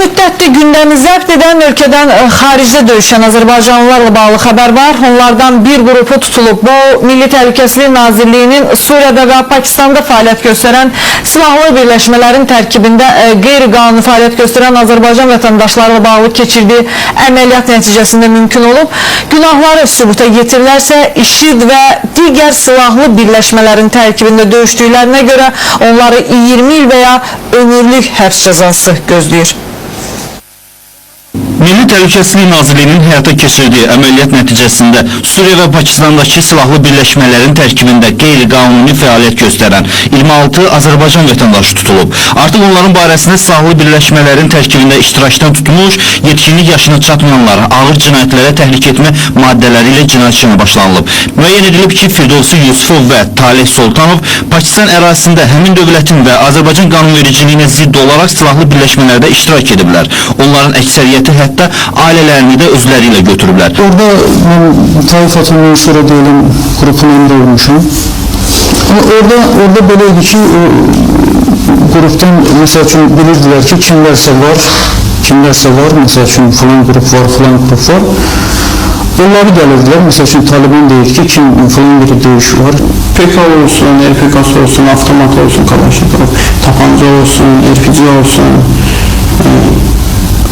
müddətdə gündəmi zəbt edən ölkədən xaricdə döyüşən Azərbaycanlılarla bağlı xəbər var. Onlardan bir qrupu tutulub. Bu, Milli Təhlükəsizlik Nazirliyinin Suriyada və Pakistanda fəaliyyət göstərən silahlı birləşmələrin tərkibində qeyri-qanuni fəaliyyət göstərən Azərbaycan vətəndaşlarla bağlı keçirdiyi əməliyyat nəticəsində mümkün olub. Günahları sübuta yetirilərsə, IŞİD və digər silahlı birləşmələrin tərkibində döyüşdüklərinə görə onları 20 il və ya ömürlük həbs cəzası gözləyir. Milli Təhlükəsizlik Nazirliyinin həyata keçirdiyi əməliyyat nəticəsində Suriya və Pakistandakı silahlı birləşmələrin tərkibində qeyri-qanuni fəaliyyət göstərən 26 Azərbaycan vətəndaşı tutulub. Artıq onların barəsində silahlı birləşmələrin tərkibində iştirakdan tutmuş, yetkinlik yaşına çatmayanlara ağır cinayətlərə təhrik etmə maddələri ilə cinayət işləmə başlanılıb. Müəyyən edilib ki, Firdovsi Yusufov və Talih Soltanov Pakistan ərazisində həmin dövlətin və Azərbaycan qanunvericiliyinə zidd olaraq silahlı birləşmələrdə iştirak ediblər. Onların əksəriyyəti hətta ailələrini də özləri ilə götürüblər. Orada ben Tayfat'ın Müşer'e diyelim grubun önünde olmuşum. Orada böyleydi ki gruptan mesela için bilirdiler ki kimlerse var mesela için falan grup var. Onları gelirdiler mesela için Taliban değil ki kim falan bir dövüş var. PK olsun, RPK'sı olsun, avtomat olsun, Kalaşnikov, tapanca olsun, RPG olsun.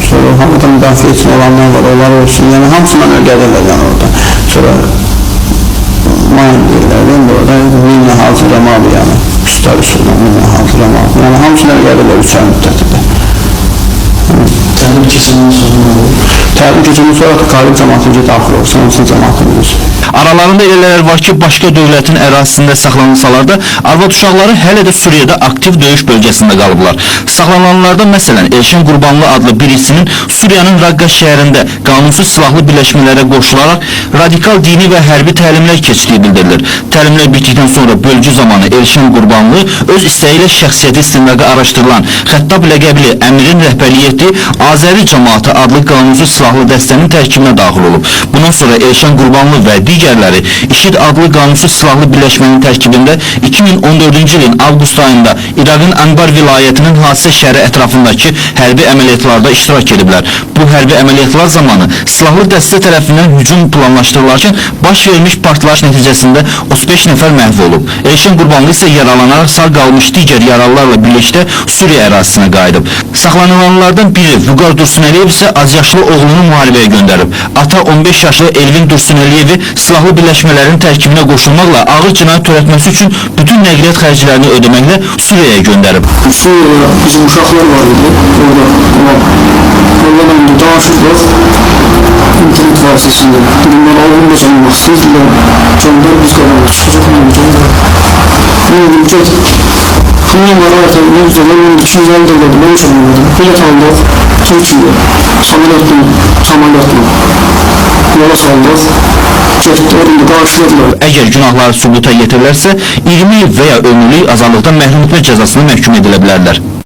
Sonra hamıdan müdafiə için olanlar var, onlar olsun. Yani hamısından öldürürlər yani orada. Sonra mayın deyirlər, orada minlə hazırlamalı yani. Pistol üsulundan minlə hazırlamalı. Yani hamısını öldürürlər 3 ay müddətində. Təlim keçindən sonra olur. Təlim keçindən sonra qalib cəmaatınca daxil olur, sonrasın cəmaatınız. Aralarında elələr var ki, başqa dövlətin ərazisində saxlanılsalar da, arvad uşaqları hələ də Suriyada aktiv döyüş bölgəsində qalıblar. Saxlanılanlardan məsələn, Elşən Qurbanlı adlı birisinin Suriyanın Raqqa şəhərində qanunsuz silahlı birləşmələrə qoşularaq radikal dini və hərbi təlimlər keçdiyi bildirilir. Təlimlər bitdikdən sonra bölgü zamanı Elşən Qurbanlı öz istəyi ilə şəxsiyyəti istinaqı araşdırılan Xəttab ləqəbli əmirin rəhbərliyi etdiyi Azəri Cəmaatı adlı qanunsuz silahlı dəstənin tərkibinə daxil olub. Bundan sonra Elşən Qurbanlı və digərləri IŞİD adlı qanunsuz silahlı birləşmənin tərkibində 2014-cü ilin avqust ayında İraqın Anbar vilayətinin hadisə şəhəri ətrafındakı hərbi əməliyyatlarda iştirak ediblər. Bu hərbi əməliyyatlar zamanı silahlı dəstə tərəfindən hücum planlaşdırılarkən baş vermiş partlayış nəticəsində 35 nəfər məhv olub. Elşən Qurbanlı isə yaralanaraq sağ qalmış digər yaralılarla birlikdə Suriya ərazisinə qayıdıb. Saxlanılanlardan biri Vüqar Dursunəliyev isə azyaşlı oğlunu müharibəyə göndərib. Ata 15 yaşlı Elvin Dursunəliyevi silahlı birləşmələrin tərkibinə qoşulmaqla ağır cinayət törətməsi üçün bütün nəqliyyat xərclərini ödəməklə Suriyaya göndərib. Suriyada bizim uşaqlar var idi. Orada ben de danışırlar. İnternet vasıtasında. Bunlar oğlum da canım istediler. Canlar biz kazandık. Çıkacak mı? Ne dedim ki? Bunun var artık ne güzel. Ben 250 dolardı. Ben hiç anlamadım. Bilet aldık. Türkiye. Samanlatma. Yola saldık. Əgər günahları sübuta yetirilərsə, 20 il və ya ömürlük azadlıqdan məhrum etmə cəzasına məhkum edilə bilərlər.